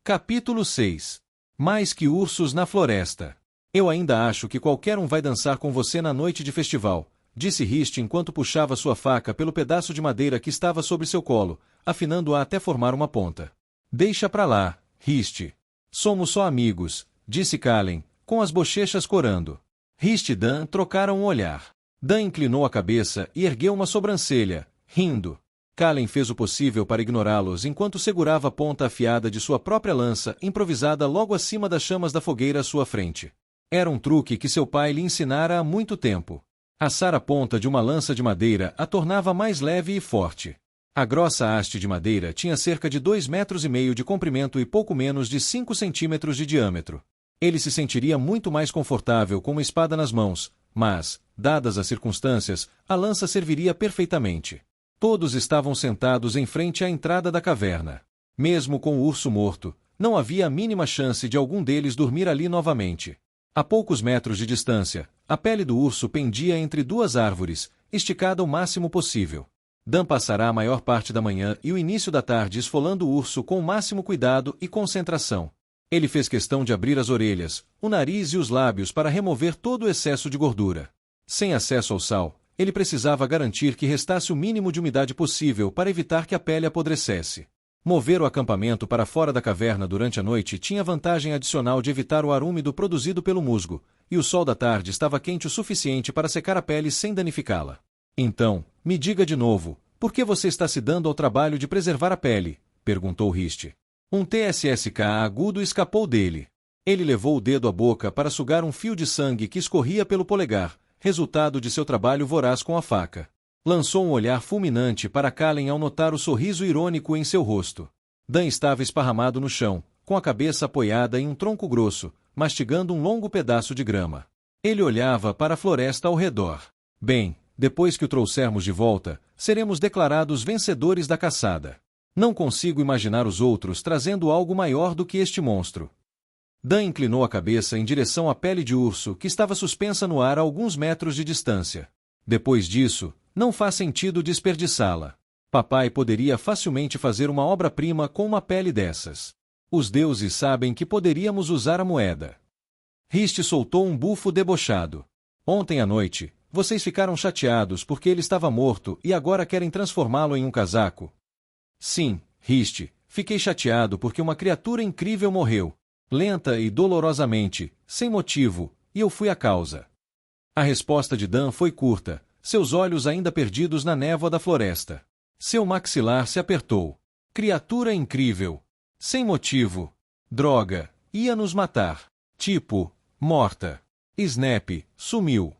Capítulo 6. Mais que ursos na floresta. Eu ainda acho que qualquer um vai dançar com você na noite de festival, disse Rist enquanto puxava sua faca pelo pedaço de madeira que estava sobre seu colo, afinando-a até formar uma ponta. Deixa pra lá, Rist. Somos só amigos, disse Kallen, com as bochechas corando. Rist e Dan trocaram um olhar. Dan inclinou a cabeça e ergueu uma sobrancelha, rindo. Kallen fez o possível para ignorá-los enquanto segurava a ponta afiada de sua própria lança improvisada logo acima das chamas da fogueira à sua frente. Era um truque que seu pai lhe ensinara há muito tempo. Assar a ponta de uma lança de madeira a tornava mais leve e forte. A grossa haste de madeira tinha cerca de 2,5 metros de comprimento e pouco menos de 5 centímetros de diâmetro. Ele se sentiria muito mais confortável com uma espada nas mãos, mas, dadas as circunstâncias, a lança serviria perfeitamente. Todos estavam sentados em frente à entrada da caverna. Mesmo com o urso morto, não havia a mínima chance de algum deles dormir ali novamente. A poucos metros de distância, a pele do urso pendia entre duas árvores, esticada o máximo possível. Dan passará a maior parte da manhã e o início da tarde esfolando o urso com o máximo cuidado e concentração. Ele fez questão de abrir as orelhas, o nariz e os lábios para remover todo o excesso de gordura. Sem acesso ao sal, ele precisava garantir que restasse o mínimo de umidade possível para evitar que a pele apodrecesse. Mover o acampamento para fora da caverna durante a noite tinha vantagem adicional de evitar o ar úmido produzido pelo musgo, e o sol da tarde estava quente o suficiente para secar a pele sem danificá-la. Então, me diga de novo, por que você está se dando ao trabalho de preservar a pele? Perguntou Rist. Um TSSK agudo escapou dele. Ele levou o dedo à boca para sugar um fio de sangue que escorria pelo polegar, resultado de seu trabalho voraz com a faca. Lançou um olhar fulminante para Kallen ao notar o sorriso irônico em seu rosto. Dan estava esparramado no chão, com a cabeça apoiada em um tronco grosso, mastigando um longo pedaço de grama. Ele olhava para a floresta ao redor. Bem, depois que o trouxermos de volta, seremos declarados vencedores da caçada. Não consigo imaginar os outros trazendo algo maior do que este monstro. Dan inclinou a cabeça em direção à pele de urso que estava suspensa no ar a alguns metros de distância. Depois disso, não faz sentido desperdiçá-la. Papai poderia facilmente fazer uma obra-prima com uma pele dessas. Os deuses sabem que poderíamos usar a moeda. Rist soltou um bufo debochado. Ontem à noite, vocês ficaram chateados porque ele estava morto e agora querem transformá-lo em um casaco? Sim, Rist, fiquei chateado porque uma criatura incrível morreu. Lenta e dolorosamente, sem motivo, e eu fui a causa. A resposta de Dan foi curta, seus olhos ainda perdidos na névoa da floresta. Seu maxilar se apertou. Criatura incrível. Sem motivo. Droga, ia nos matar. Tipo, morta. Snap, sumiu.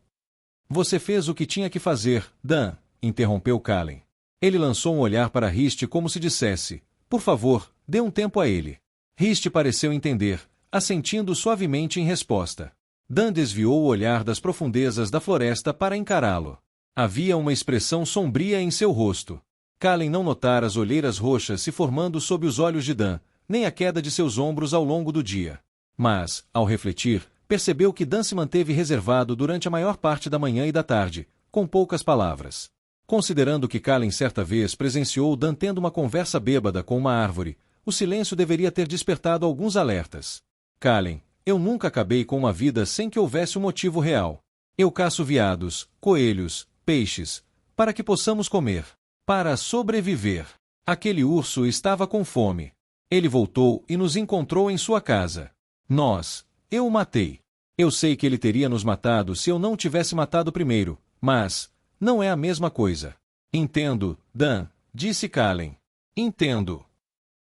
Você fez o que tinha que fazer, Dan, interrompeu Kallen. Ele lançou um olhar para Rist como se dissesse, por favor, dê um tempo a ele. Rist pareceu entender, assentindo suavemente em resposta. Dan desviou o olhar das profundezas da floresta para encará-lo. Havia uma expressão sombria em seu rosto. Kallen não notara as olheiras roxas se formando sob os olhos de Dan, nem a queda de seus ombros ao longo do dia. Mas, ao refletir, percebeu que Dan se manteve reservado durante a maior parte da manhã e da tarde, com poucas palavras. Considerando que Kallen certa vez presenciou Dan tendo uma conversa bêbada com uma árvore, o silêncio deveria ter despertado alguns alertas. Kallen, eu nunca acabei com uma vida sem que houvesse um motivo real. Eu caço veados, coelhos, peixes, para que possamos comer. Para sobreviver. Aquele urso estava com fome. Ele voltou e nos encontrou em sua casa. Eu o matei. Eu sei que ele teria nos matado se eu não tivesse matado primeiro, mas não é a mesma coisa. Entendo, Dan, disse Kallen. Entendo.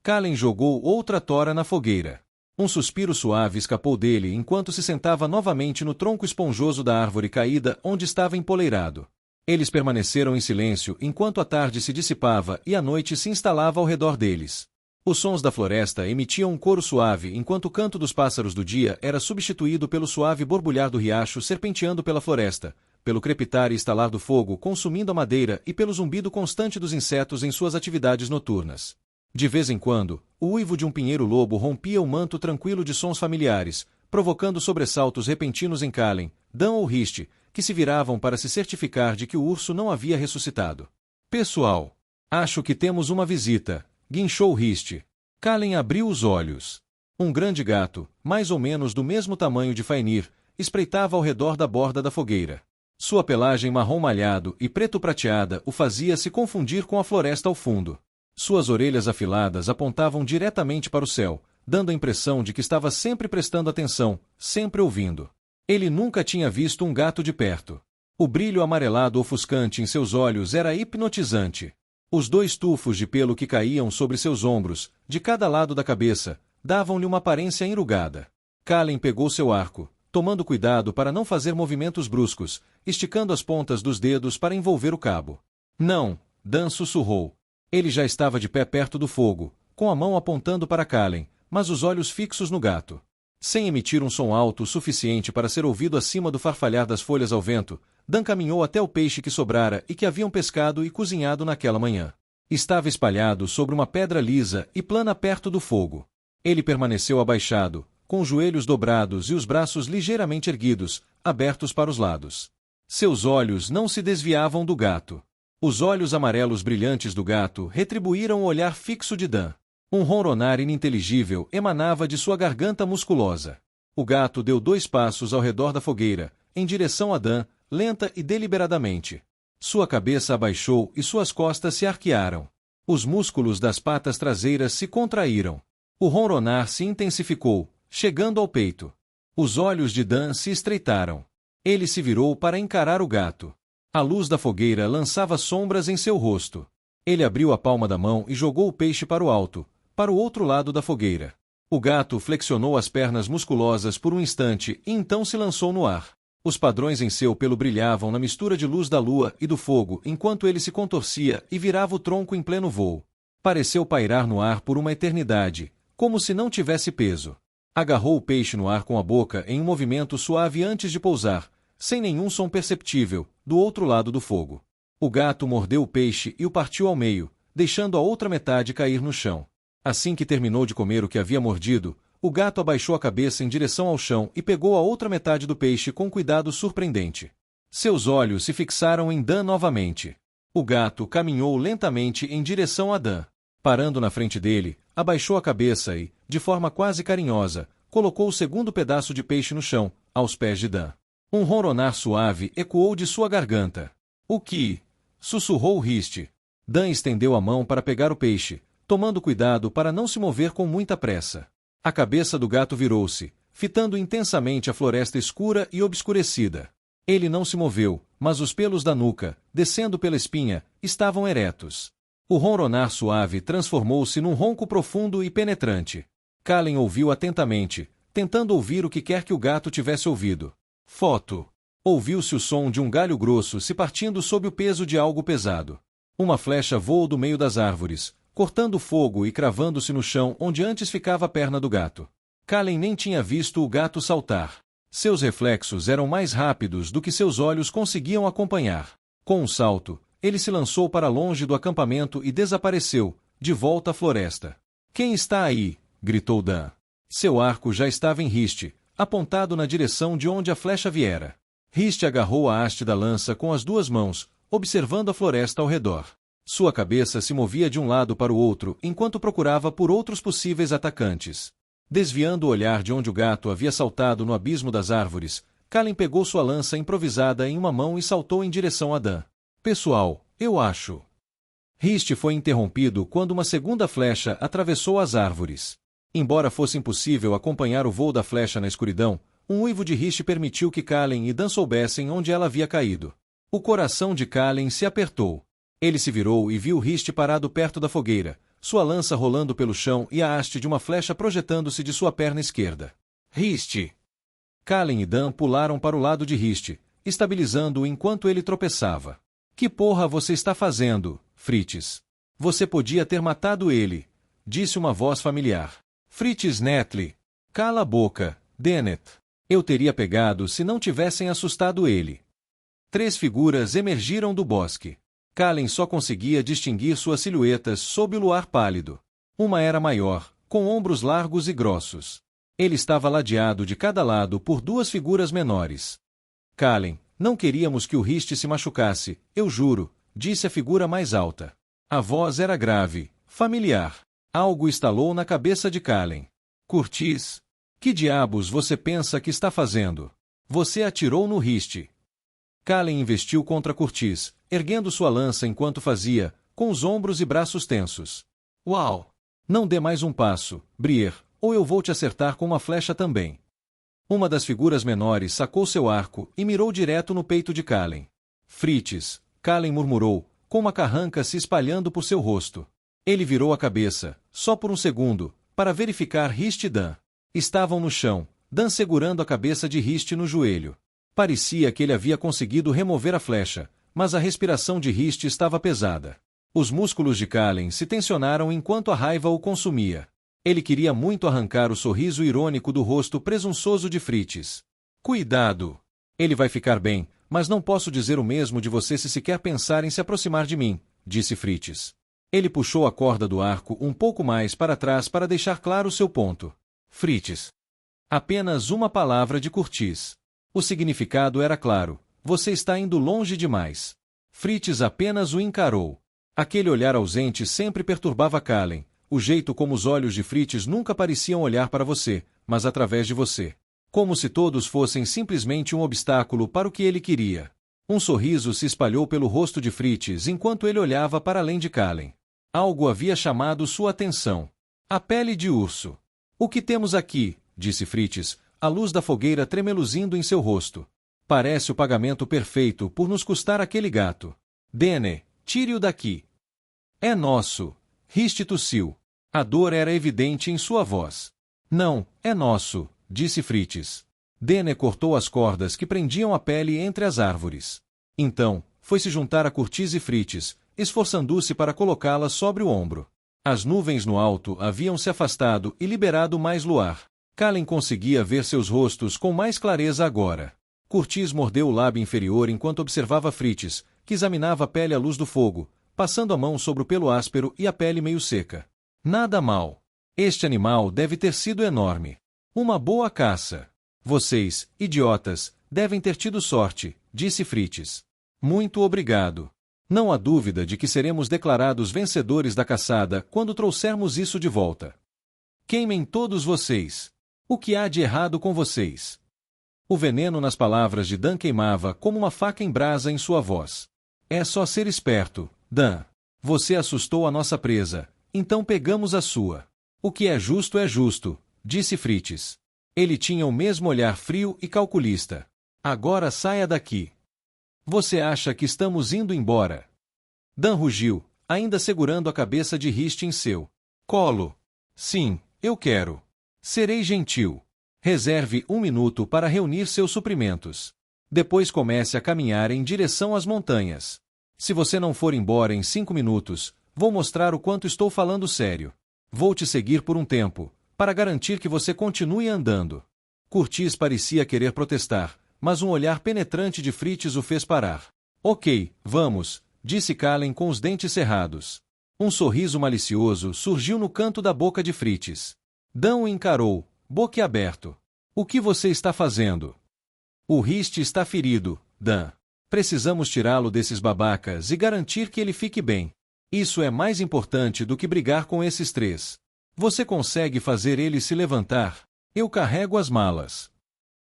Kallen jogou outra tora na fogueira. Um suspiro suave escapou dele enquanto se sentava novamente no tronco esponjoso da árvore caída onde estava empoleirado. Eles permaneceram em silêncio enquanto a tarde se dissipava e a noite se instalava ao redor deles. Os sons da floresta emitiam um coro suave enquanto o canto dos pássaros do dia era substituído pelo suave borbulhar do riacho serpenteando pela floresta, pelo crepitar e estalar do fogo consumindo a madeira e pelo zumbido constante dos insetos em suas atividades noturnas. De vez em quando, o uivo de um pinheiro-lobo rompia o manto tranquilo de sons familiares, provocando sobressaltos repentinos em Kallen, Dan ou Rist, que se viravam para se certificar de que o urso não havia ressuscitado. Pessoal, acho que temos uma visita, guinchou Rist. Kallen abriu os olhos. Um grande gato, mais ou menos do mesmo tamanho de Fainir, espreitava ao redor da borda da fogueira. Sua pelagem marrom malhado e preto-prateada o fazia se confundir com a floresta ao fundo. Suas orelhas afiladas apontavam diretamente para o céu, dando a impressão de que estava sempre prestando atenção, sempre ouvindo. Ele nunca tinha visto um gato de perto. O brilho amarelado ofuscante em seus olhos era hipnotizante. Os 2 tufos de pelo que caíam sobre seus ombros, de cada lado da cabeça, davam-lhe uma aparência enrugada. Kallen pegou seu arco, tomando cuidado para não fazer movimentos bruscos, esticando as pontas dos dedos para envolver o cabo. Não, Dan sussurrou. Ele já estava de pé perto do fogo, com a mão apontando para Kallen, mas os olhos fixos no gato. Sem emitir um som alto o suficiente para ser ouvido acima do farfalhar das folhas ao vento, Dan caminhou até o peixe que sobrara e que haviam pescado e cozinhado naquela manhã. Estava espalhado sobre uma pedra lisa e plana perto do fogo. Ele permaneceu abaixado, com os joelhos dobrados e os braços ligeiramente erguidos, abertos para os lados. Seus olhos não se desviavam do gato. Os olhos amarelos brilhantes do gato retribuíram o olhar fixo de Dan. Um ronronar ininteligível emanava de sua garganta musculosa. O gato deu 2 passos ao redor da fogueira, em direção a Dan, lenta e deliberadamente. Sua cabeça abaixou e suas costas se arquearam. Os músculos das patas traseiras se contraíram. O ronronar se intensificou, chegando ao peito. Os olhos de Dan se estreitaram. Ele se virou para encarar o gato. A luz da fogueira lançava sombras em seu rosto. Ele abriu a palma da mão e jogou o peixe para o alto, para o outro lado da fogueira. O gato flexionou as pernas musculosas por um instante e então se lançou no ar. Os padrões em seu pelo brilhavam na mistura de luz da lua e do fogo enquanto ele se contorcia e virava o tronco em pleno voo. Pareceu pairar no ar por uma eternidade, como se não tivesse peso. Agarrou o peixe no ar com a boca em um movimento suave antes de pousar, sem nenhum som perceptível, do outro lado do fogo. O gato mordeu o peixe e o partiu ao meio, deixando a outra metade cair no chão. Assim que terminou de comer o que havia mordido, o gato abaixou a cabeça em direção ao chão e pegou a outra metade do peixe com cuidado surpreendente. Seus olhos se fixaram em Dan novamente. O gato caminhou lentamente em direção a Dan. Parando na frente dele, abaixou a cabeça e, de forma quase carinhosa, colocou o segundo pedaço de peixe no chão, aos pés de Dan. Um ronronar suave ecoou de sua garganta. O que? Sussurrou Riste. Dan estendeu a mão para pegar o peixe, tomando cuidado para não se mover com muita pressa. A cabeça do gato virou-se, fitando intensamente a floresta escura e obscurecida. Ele não se moveu, mas os pelos da nuca, descendo pela espinha, estavam eretos. O ronronar suave transformou-se num ronco profundo e penetrante. Kallen ouviu atentamente, tentando ouvir o que quer que o gato tivesse ouvido. Foto. Ouviu-se o som de um galho grosso se partindo sob o peso de algo pesado. Uma flecha voou do meio das árvores, cortando fogo e cravando-se no chão onde antes ficava a perna do gato. Kallen nem tinha visto o gato saltar. Seus reflexos eram mais rápidos do que seus olhos conseguiam acompanhar. Com um salto, ele se lançou para longe do acampamento e desapareceu, de volta à floresta. Quem está aí? Gritou Dan. Seu arco já estava em Riste, apontado na direção de onde a flecha viera. Riste agarrou a haste da lança com as 2 mãos, observando a floresta ao redor. Sua cabeça se movia de um lado para o outro enquanto procurava por outros possíveis atacantes. Desviando o olhar de onde o gato havia saltado no abismo das árvores, Kallen pegou sua lança improvisada em uma mão e saltou em direção a Dan. Pessoal, eu acho. Riste foi interrompido quando uma segunda flecha atravessou as árvores. Embora fosse impossível acompanhar o voo da flecha na escuridão, um uivo de Riste permitiu que Kallen e Dan soubessem onde ela havia caído. O coração de Kallen se apertou. Ele se virou e viu Riste parado perto da fogueira, sua lança rolando pelo chão e a haste de uma flecha projetando-se de sua perna esquerda. Riste! Kallen e Dan pularam para o lado de Riste, estabilizando-o enquanto ele tropeçava. Que porra você está fazendo, Fritz? Você podia ter matado ele, disse uma voz familiar. Fritz Netley. Cala a boca, Dennett. Eu teria pegado se não tivessem assustado ele. 3 figuras emergiram do bosque. Kallen só conseguia distinguir suas silhuetas sob o luar pálido. Uma era maior, com ombros largos e grossos. Ele estava ladeado de cada lado por 2 figuras menores. Kallen, não queríamos que o Riste se machucasse, eu juro, disse a figura mais alta. A voz era grave, familiar. Algo estalou na cabeça de Kalen. Curtis? Que diabos você pensa que está fazendo? Você atirou no Riste. Kalen investiu contra Curtis, erguendo sua lança enquanto fazia, com os ombros e braços tensos. Uau! Não dê mais um passo, Brier, ou eu vou te acertar com uma flecha também. Uma das figuras menores sacou seu arco e mirou direto no peito de Kalen. Fritz, Kalen murmurou, com uma carranca se espalhando por seu rosto. Ele virou a cabeça, só por um segundo, para verificar Riste e Dan. Estavam no chão, Dan segurando a cabeça de Riste no joelho. Parecia que ele havia conseguido remover a flecha, mas a respiração de Riste estava pesada. Os músculos de Kalen se tensionaram enquanto a raiva o consumia. Ele queria muito arrancar o sorriso irônico do rosto presunçoso de Fritz. Cuidado! Ele vai ficar bem, mas não posso dizer o mesmo de você se sequer pensar em se aproximar de mim, disse Fritz. Ele puxou a corda do arco um pouco mais para trás para deixar claro seu ponto. Fritz. Apenas uma palavra de Curtis. O significado era claro. Você está indo longe demais. Fritz apenas o encarou. Aquele olhar ausente sempre perturbava Kalen. O jeito como os olhos de Fritz nunca pareciam olhar para você, mas através de você. Como se todos fossem simplesmente um obstáculo para o que ele queria. Um sorriso se espalhou pelo rosto de Fritz enquanto ele olhava para além de Kalen. Algo havia chamado sua atenção. A pele de urso. O que temos aqui? Disse Fritz, a luz da fogueira tremeluzindo em seu rosto. Parece o pagamento perfeito por nos custar aquele gato. Dene, tire-o daqui. É nosso. Riste tossiu. A dor era evidente em sua voz. Não, é nosso, disse Fritz. Dene cortou as cordas que prendiam a pele entre as árvores. Então, foi se juntar a Curtis e Fritz, esforçando-se para colocá-la sobre o ombro. As nuvens no alto haviam se afastado e liberado mais luar. Kalen conseguia ver seus rostos com mais clareza agora. Curtis mordeu o lábio inferior enquanto observava Fritz, que examinava a pele à luz do fogo, passando a mão sobre o pelo áspero e a pele meio seca. Nada mal. Este animal deve ter sido enorme. Uma boa caça. Vocês, idiotas, devem ter tido sorte, disse Fritz. Muito obrigado. Não há dúvida de que seremos declarados vencedores da caçada quando trouxermos isso de volta. Queimem todos vocês. O que há de errado com vocês? O veneno nas palavras de Dan queimava como uma faca em brasa em sua voz. É só ser esperto, Dan. Você assustou a nossa presa, então pegamos a sua. O que é justo, disse Fritz. Ele tinha o mesmo olhar frio e calculista. Agora saia daqui. Você acha que estamos indo embora? Dan rugiu, ainda segurando a cabeça de Riste em seu colo. Sim, eu quero. Serei gentil. Reserve 1 minuto para reunir seus suprimentos. Depois comece a caminhar em direção às montanhas. Se você não for embora em 5 minutos, vou mostrar o quanto estou falando sério. Vou te seguir por um tempo, para garantir que você continue andando. Curtis parecia querer protestar, mas um olhar penetrante de Fritz o fez parar. Ok, vamos, disse Kalen com os dentes cerrados. Um sorriso malicioso surgiu no canto da boca de Fritz. Dan o encarou, boquiaberto. O que você está fazendo? O Riste está ferido, Dan. Precisamos tirá-lo desses babacas e garantir que ele fique bem. Isso é mais importante do que brigar com esses 3. Você consegue fazer ele se levantar? Eu carrego as malas.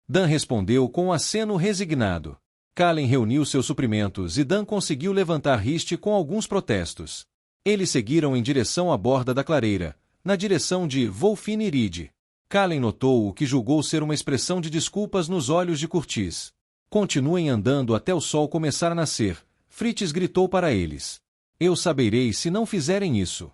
Dan respondeu com um aceno resignado. Kalen reuniu seus suprimentos e Dan conseguiu levantar Riste com alguns protestos. Eles seguiram em direção à borda da clareira, na direção de Wolfinirid. Kalen notou o que julgou ser uma expressão de desculpas nos olhos de Curtis. Continuem andando até o sol começar a nascer, Fritz gritou para eles. Eu saberei se não fizerem isso.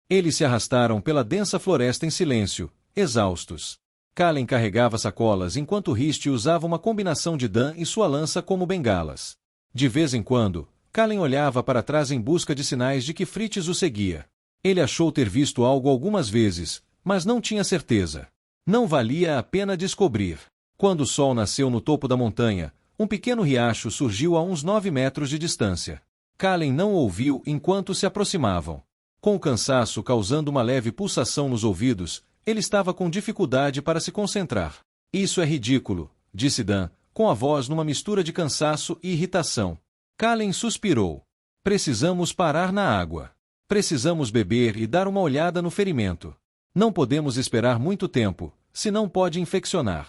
Eles se arrastaram pela densa floresta em silêncio, exaustos. Kalen carregava sacolas enquanto Riste usava uma combinação de Dan e sua lança como bengalas. De vez em quando, Kalen olhava para trás em busca de sinais de que Fritz o seguia. Ele achou ter visto algo algumas vezes, mas não tinha certeza. Não valia a pena descobrir. Quando o sol nasceu no topo da montanha, um pequeno riacho surgiu a uns 9 metros de distância. Kalen não ouviu enquanto se aproximavam. Com o cansaço causando uma leve pulsação nos ouvidos, ele estava com dificuldade para se concentrar. Isso é ridículo, disse Dan, com a voz numa mistura de cansaço e irritação. Kalen suspirou. Precisamos parar na água. Precisamos beber e dar uma olhada no ferimento. Não podemos esperar muito tempo, senão pode infeccionar.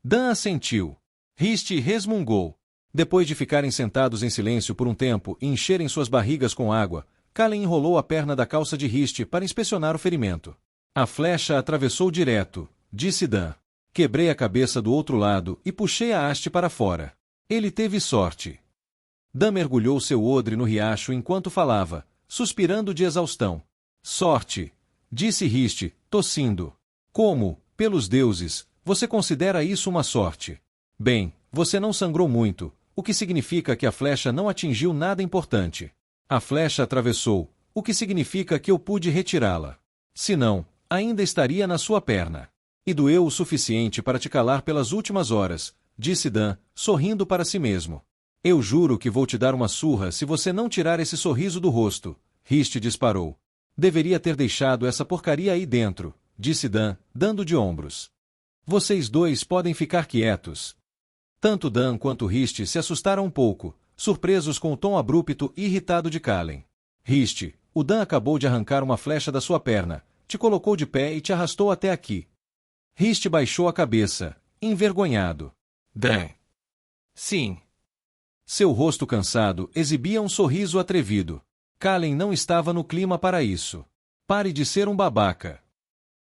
Dan assentiu. Hist resmungou. Depois de ficarem sentados em silêncio por um tempo e encherem suas barrigas com água, Kalen enrolou a perna da calça de Hist para inspecionar o ferimento. A flecha atravessou direto, disse Dan. Quebrei a cabeça do outro lado e puxei a haste para fora. Ele teve sorte. Dan mergulhou seu odre no riacho enquanto falava, suspirando de exaustão. Sorte, disse Hist, tossindo. Como, pelos deuses, você considera isso uma sorte? Bem, você não sangrou muito, o que significa que a flecha não atingiu nada importante. A flecha atravessou, o que significa que eu pude retirá-la. Se não, ainda estaria na sua perna. E doeu o suficiente para te calar pelas últimas horas, disse Dan, sorrindo para si mesmo. Eu juro que vou te dar uma surra se você não tirar esse sorriso do rosto, Hist disparou. Deveria ter deixado essa porcaria aí dentro, disse Dan, dando de ombros. Vocês dois podem ficar quietos. Tanto Dan quanto Hist se assustaram um pouco, surpresos com o tom abrupto e irritado de Kalen. Hist, o Dan acabou de arrancar uma flecha da sua perna, te colocou de pé e te arrastou até aqui. Hist baixou a cabeça, envergonhado. Dan. Sim. Seu rosto cansado exibia um sorriso atrevido. Kalen não estava no clima para isso. Pare de ser um babaca.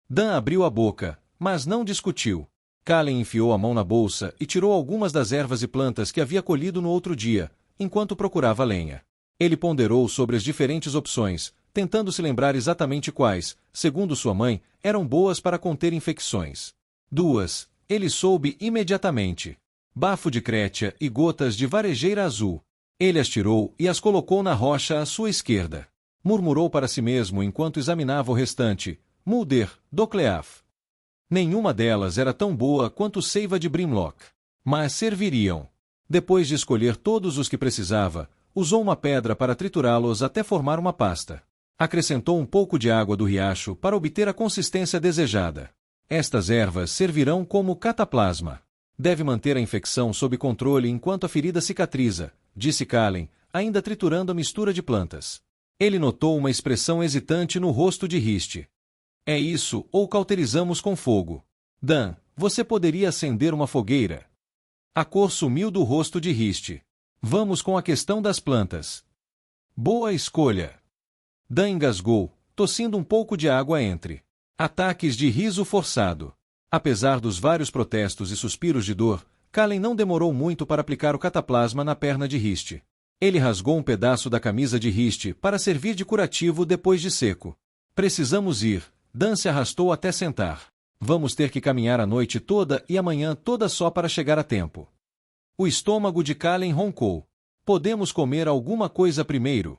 Dan abriu a boca, mas não discutiu. Kalen enfiou a mão na bolsa e tirou algumas das ervas e plantas que havia colhido no outro dia, enquanto procurava lenha. Ele ponderou sobre as diferentes opções, tentando se lembrar exatamente quais, segundo sua mãe, eram boas para conter infecções. 2. Ele soube imediatamente. Bafo de crétia e gotas de varejeira azul. Ele as tirou e as colocou na rocha à sua esquerda. Murmurou para si mesmo enquanto examinava o restante. Mulder, Docleaf. Nenhuma delas era tão boa quanto seiva de Brimlock. Mas serviriam. Depois de escolher todos os que precisava, usou uma pedra para triturá-los até formar uma pasta. Acrescentou um pouco de água do riacho para obter a consistência desejada. Estas ervas servirão como cataplasma. Deve manter a infecção sob controle enquanto a ferida cicatriza, disse Kalen, ainda triturando a mistura de plantas. Ele notou uma expressão hesitante no rosto de Hist. É isso, ou cauterizamos com fogo. Dan, você poderia acender uma fogueira? A cor sumiu do rosto de Hist. Vamos com a questão das plantas. Boa escolha. Dan engasgou, tossindo um pouco de água entre ataques de riso forçado. Apesar dos vários protestos e suspiros de dor, Kalen não demorou muito para aplicar o cataplasma na perna de Hist. Ele rasgou um pedaço da camisa de Hist para servir de curativo depois de seco. Precisamos ir. Dan se arrastou até sentar. Vamos ter que caminhar a noite toda e amanhã toda só para chegar a tempo. O estômago de Kalen roncou. Podemos comer alguma coisa primeiro?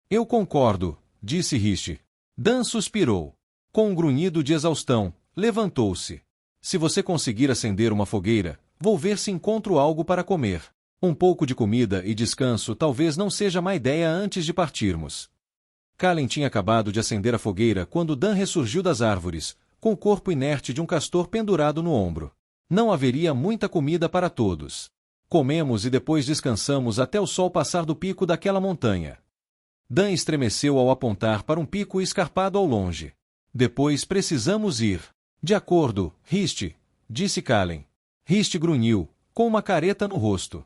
Eu concordo, disse Hist. Dan suspirou. Com um grunhido de exaustão, levantou-se. Se você conseguir acender uma fogueira, vou ver se encontro algo para comer. Um pouco de comida e descanso talvez não seja má ideia antes de partirmos. Kalen tinha acabado de acender a fogueira quando Dan ressurgiu das árvores, com o corpo inerte de um castor pendurado no ombro. Não haveria muita comida para todos. Comemos e depois descansamos até o sol passar do pico daquela montanha. Dan estremeceu ao apontar para um pico escarpado ao longe. Depois precisamos ir. De acordo, Hist, disse Kalen. Hist grunhiu, com uma careta no rosto.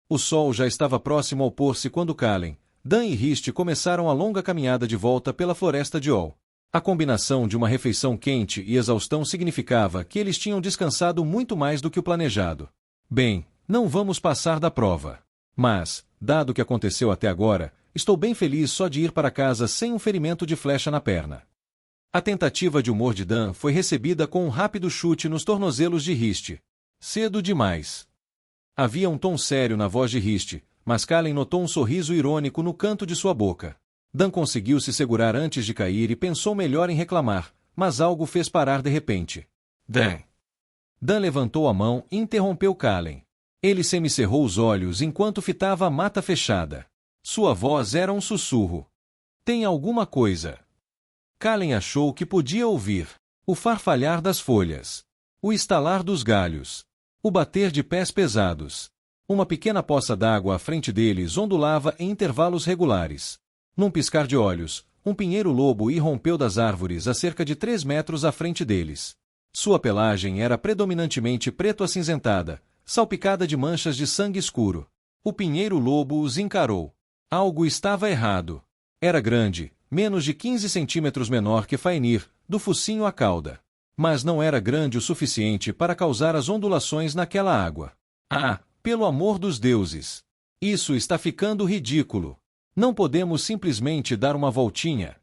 O sol já estava próximo ao pôr-se quando Kalen, Dan e Hist começaram a longa caminhada de volta pela floresta de Ol. A combinação de uma refeição quente e exaustão significava que eles tinham descansado muito mais do que o planejado. Bem, não vamos passar da prova. Mas, dado o que aconteceu até agora, estou bem feliz só de ir para casa sem um ferimento de flecha na perna. A tentativa de humor de Dan foi recebida com um rápido chute nos tornozelos de Hist. Cedo demais. Havia um tom sério na voz de Hist, mas Kalen notou um sorriso irônico no canto de sua boca. Dan conseguiu se segurar antes de cair e pensou melhor em reclamar, mas algo fez parar de repente. Dan. Dan levantou a mão e interrompeu Kalen. Ele semicerrou os olhos enquanto fitava a mata fechada. Sua voz era um sussurro. Tem alguma coisa. Kalen achou que podia ouvir o farfalhar das folhas, o estalar dos galhos, o bater de pés pesados. Uma pequena poça d'água à frente deles ondulava em intervalos regulares. Num piscar de olhos, um pinheiro-lobo irrompeu das árvores a cerca de 3 metros à frente deles. Sua pelagem era predominantemente preto-acinzentada, salpicada de manchas de sangue escuro. O pinheiro-lobo os encarou. Algo estava errado. Era grande, menos de 15 centímetros menor que Faenir, do focinho à cauda. Mas não era grande o suficiente para causar as ondulações naquela água. Ah, pelo amor dos deuses! Isso está ficando ridículo. Não podemos simplesmente dar uma voltinha.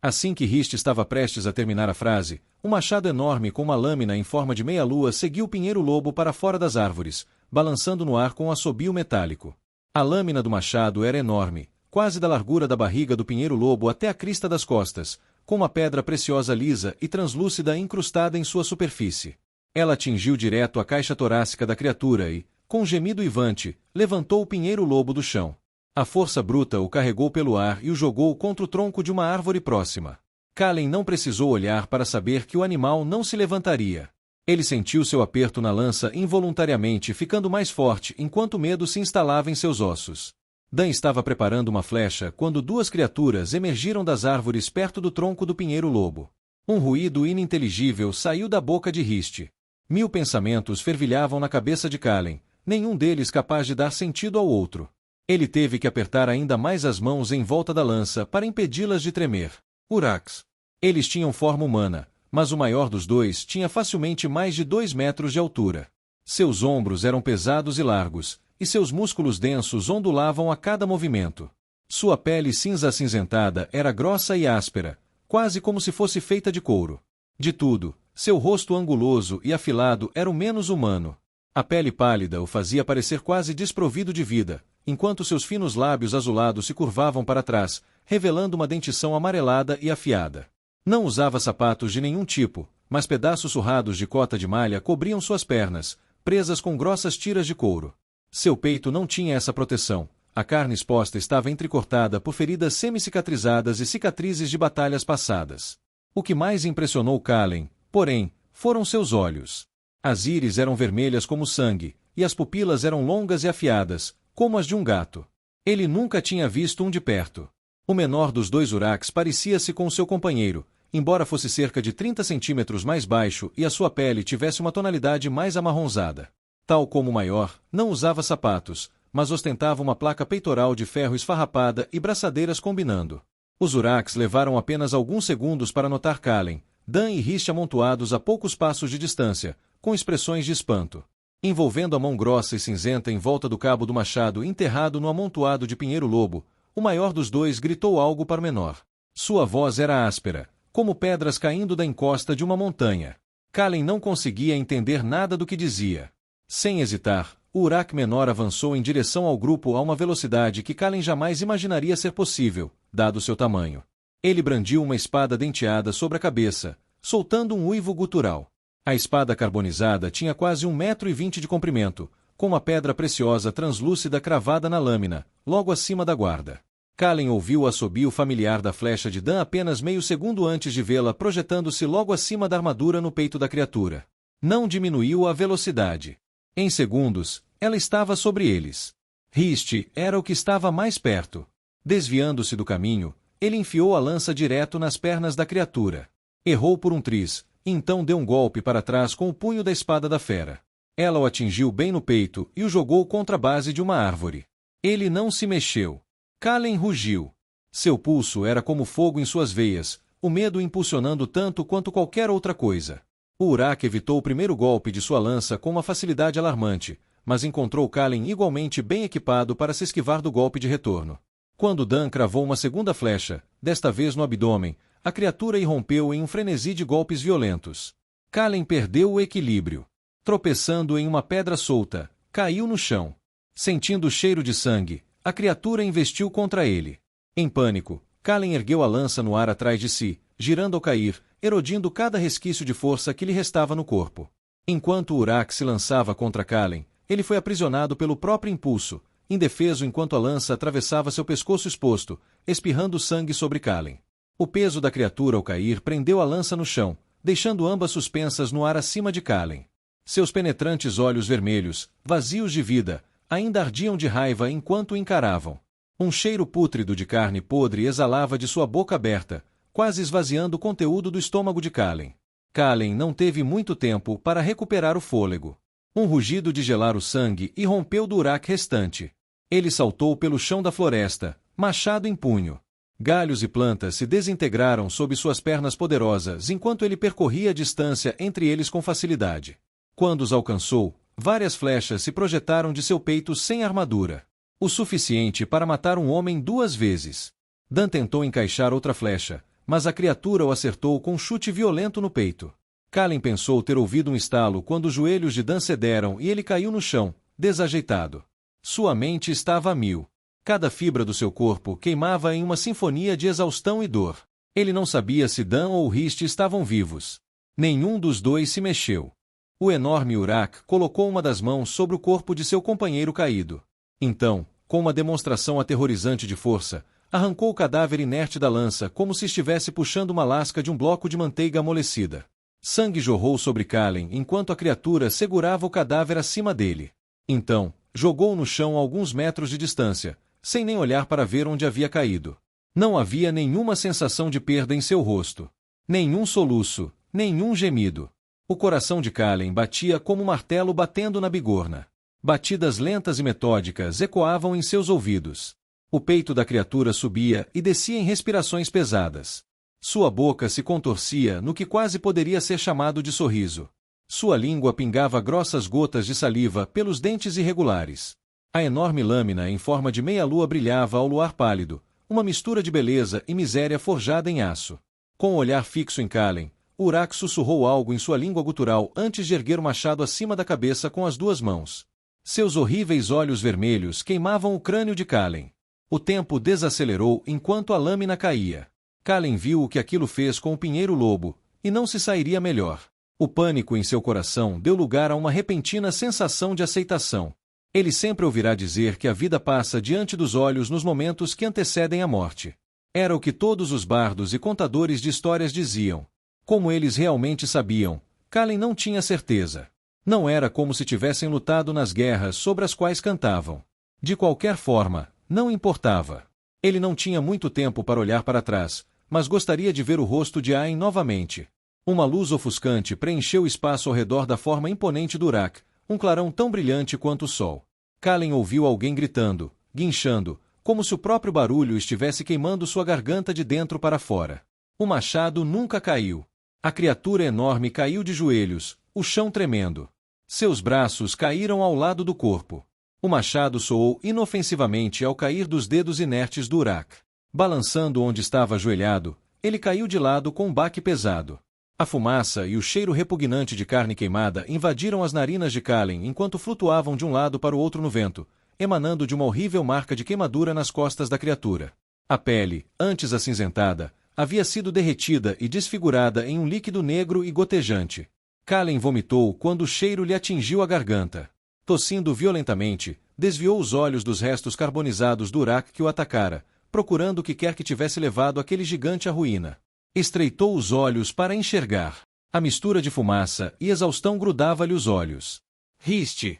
Assim que Hist estava prestes a terminar a frase, um machado enorme com uma lâmina em forma de meia-lua seguiu o pinheiro-lobo para fora das árvores, balançando no ar com um assobio metálico. A lâmina do machado era enorme, quase da largura da barriga do pinheiro-lobo até a crista das costas, com uma pedra preciosa lisa e translúcida incrustada em sua superfície. Ela atingiu direto a caixa torácica da criatura e, com um gemido uivante, levantou o pinheiro-lobo do chão. A força bruta o carregou pelo ar e o jogou contra o tronco de uma árvore próxima. Kalen não precisou olhar para saber que o animal não se levantaria. Ele sentiu seu aperto na lança involuntariamente ficando mais forte enquanto o medo se instalava em seus ossos. Dan estava preparando uma flecha quando duas criaturas emergiram das árvores perto do tronco do pinheiro-lobo. Um ruído ininteligível saiu da boca de Hist. 1000 pensamentos fervilhavam na cabeça de Kalen, nenhum deles capaz de dar sentido ao outro. Ele teve que apertar ainda mais as mãos em volta da lança para impedi-las de tremer. Urax. Eles tinham forma humana, mas o maior dos dois tinha facilmente mais de 2 metros de altura. Seus ombros eram pesados e largos, e seus músculos densos ondulavam a cada movimento. Sua pele cinza-acinzentada era grossa e áspera, quase como se fosse feita de couro. De tudo, seu rosto anguloso e afilado era o menos humano. A pele pálida o fazia parecer quase desprovido de vida, enquanto seus finos lábios azulados se curvavam para trás, revelando uma dentição amarelada e afiada. Não usava sapatos de nenhum tipo, mas pedaços surrados de cota de malha cobriam suas pernas, presas com grossas tiras de couro. Seu peito não tinha essa proteção. A carne exposta estava entrecortada por feridas semi-cicatrizadas e cicatrizes de batalhas passadas. O que mais impressionou Kalen, porém, foram seus olhos. As íris eram vermelhas como sangue, e as pupilas eram longas e afiadas, como as de um gato. Ele nunca tinha visto um de perto. O menor dos dois Urax parecia-se com seu companheiro, embora fosse cerca de 30 centímetros mais baixo e a sua pele tivesse uma tonalidade mais amarronzada. Tal como o maior, não usava sapatos, mas ostentava uma placa peitoral de ferro esfarrapada e braçadeiras combinando. Os Urax levaram apenas alguns segundos para notar Kalen, Dan e Hist amontoados a poucos passos de distância, com expressões de espanto. Envolvendo a mão grossa e cinzenta em volta do cabo do machado enterrado no amontoado de pinheiro-lobo, o maior dos dois gritou algo para o menor. Sua voz era áspera, como pedras caindo da encosta de uma montanha. Kalen não conseguia entender nada do que dizia. Sem hesitar, o Uraque menor avançou em direção ao grupo a uma velocidade que Kalen jamais imaginaria ser possível, dado seu tamanho. Ele brandiu uma espada denteada sobre a cabeça, soltando um uivo gutural. A espada carbonizada tinha quase 1,20 m de comprimento, com uma pedra preciosa translúcida cravada na lâmina, logo acima da guarda. Kalen ouviu o assobio familiar da flecha de Dan apenas meio segundo antes de vê-la projetando-se logo acima da armadura no peito da criatura. Não diminuiu a velocidade. Em segundos, ela estava sobre eles. Hist era o que estava mais perto. Desviando-se do caminho, ele enfiou a lança direto nas pernas da criatura. Errou por um triz, então deu um golpe para trás com o punho da espada da fera. Ela o atingiu bem no peito e o jogou contra a base de uma árvore. Ele não se mexeu. Kalen rugiu. Seu pulso era como fogo em suas veias, o medo impulsionando tanto quanto qualquer outra coisa. O Uraque evitou o primeiro golpe de sua lança com uma facilidade alarmante, mas encontrou Kalen igualmente bem equipado para se esquivar do golpe de retorno. Quando Dan cravou uma segunda flecha, desta vez no abdômen, a criatura irrompeu em um frenesi de golpes violentos. Kalen perdeu o equilíbrio. Tropeçando em uma pedra solta, caiu no chão. Sentindo o cheiro de sangue, a criatura investiu contra ele. Em pânico, Kalen ergueu a lança no ar atrás de si, girando ao cair, erodindo cada resquício de força que lhe restava no corpo. Enquanto o Uraque se lançava contra Kalen, ele foi aprisionado pelo próprio impulso, indefeso enquanto a lança atravessava seu pescoço exposto, espirrando sangue sobre Kalen. O peso da criatura ao cair prendeu a lança no chão, deixando ambas suspensas no ar acima de Kalen. Seus penetrantes olhos vermelhos, vazios de vida, ainda ardiam de raiva enquanto o encaravam. Um cheiro pútrido de carne podre exalava de sua boca aberta, quase esvaziando o conteúdo do estômago de Kallen. Kallen não teve muito tempo para recuperar o fôlego. Um rugido de gelar o sangue irrompeu do Uruk restante. Ele saltou pelo chão da floresta, machado em punho. Galhos e plantas se desintegraram sob suas pernas poderosas enquanto ele percorria a distância entre eles com facilidade. Quando os alcançou, várias flechas se projetaram de seu peito sem armadura. O suficiente para matar um homem 2 vezes. Dan tentou encaixar outra flecha, mas a criatura o acertou com um chute violento no peito. Kallen pensou ter ouvido um estalo quando os joelhos de Dan cederam e ele caiu no chão, desajeitado. Sua mente estava a mil. Cada fibra do seu corpo queimava em uma sinfonia de exaustão e dor. Ele não sabia se Dan ou Rist estavam vivos. Nenhum dos dois se mexeu. O enorme Uruk colocou uma das mãos sobre o corpo de seu companheiro caído. Então, com uma demonstração aterrorizante de força, arrancou o cadáver inerte da lança como se estivesse puxando uma lasca de um bloco de manteiga amolecida. Sangue jorrou sobre Kallen enquanto a criatura segurava o cadáver acima dele. Então, jogou-o no chão a alguns metros de distância, sem nem olhar para ver onde havia caído. Não havia nenhuma sensação de perda em seu rosto. Nenhum soluço, nenhum gemido. O coração de Kallen batia como um martelo batendo na bigorna. Batidas lentas e metódicas ecoavam em seus ouvidos. O peito da criatura subia e descia em respirações pesadas. Sua boca se contorcia no que quase poderia ser chamado de sorriso. Sua língua pingava grossas gotas de saliva pelos dentes irregulares. A enorme lâmina em forma de meia-lua brilhava ao luar pálido, uma mistura de beleza e miséria forjada em aço. Com o olhar fixo em Kallen, Uruk sussurrou algo em sua língua gutural antes de erguer o machado acima da cabeça com as 2 mãos. Seus horríveis olhos vermelhos queimavam o crânio de Kallen. O tempo desacelerou enquanto a lâmina caía. Kallen viu o que aquilo fez com o pinheiro-lobo, e não se sairia melhor. O pânico em seu coração deu lugar a uma repentina sensação de aceitação. Ele sempre ouvirá dizer que a vida passa diante dos olhos nos momentos que antecedem a morte. Era o que todos os bardos e contadores de histórias diziam. Como eles realmente sabiam, Kallen não tinha certeza. Não era como se tivessem lutado nas guerras sobre as quais cantavam. De qualquer forma, não importava. Ele não tinha muito tempo para olhar para trás, mas gostaria de ver o rosto de Ain novamente. Uma luz ofuscante preencheu o espaço ao redor da forma imponente do Uruk, um clarão tão brilhante quanto o sol. Kallen ouviu alguém gritando, guinchando, como se o próprio barulho estivesse queimando sua garganta de dentro para fora. O machado nunca caiu. A criatura enorme caiu de joelhos, o chão tremendo. Seus braços caíram ao lado do corpo. O machado soou inofensivamente ao cair dos dedos inertes do Uruk. Balançando onde estava ajoelhado, ele caiu de lado com um baque pesado. A fumaça e o cheiro repugnante de carne queimada invadiram as narinas de Kallen enquanto flutuavam de um lado para o outro no vento, emanando de uma horrível marca de queimadura nas costas da criatura. A pele, antes acinzentada, havia sido derretida e desfigurada em um líquido negro e gotejante. Kallen vomitou quando o cheiro lhe atingiu a garganta. Tossindo violentamente, desviou os olhos dos restos carbonizados do Uruk que o atacara, procurando o que quer que tivesse levado aquele gigante à ruína. Estreitou os olhos para enxergar. A mistura de fumaça e exaustão grudava-lhe os olhos. Rist!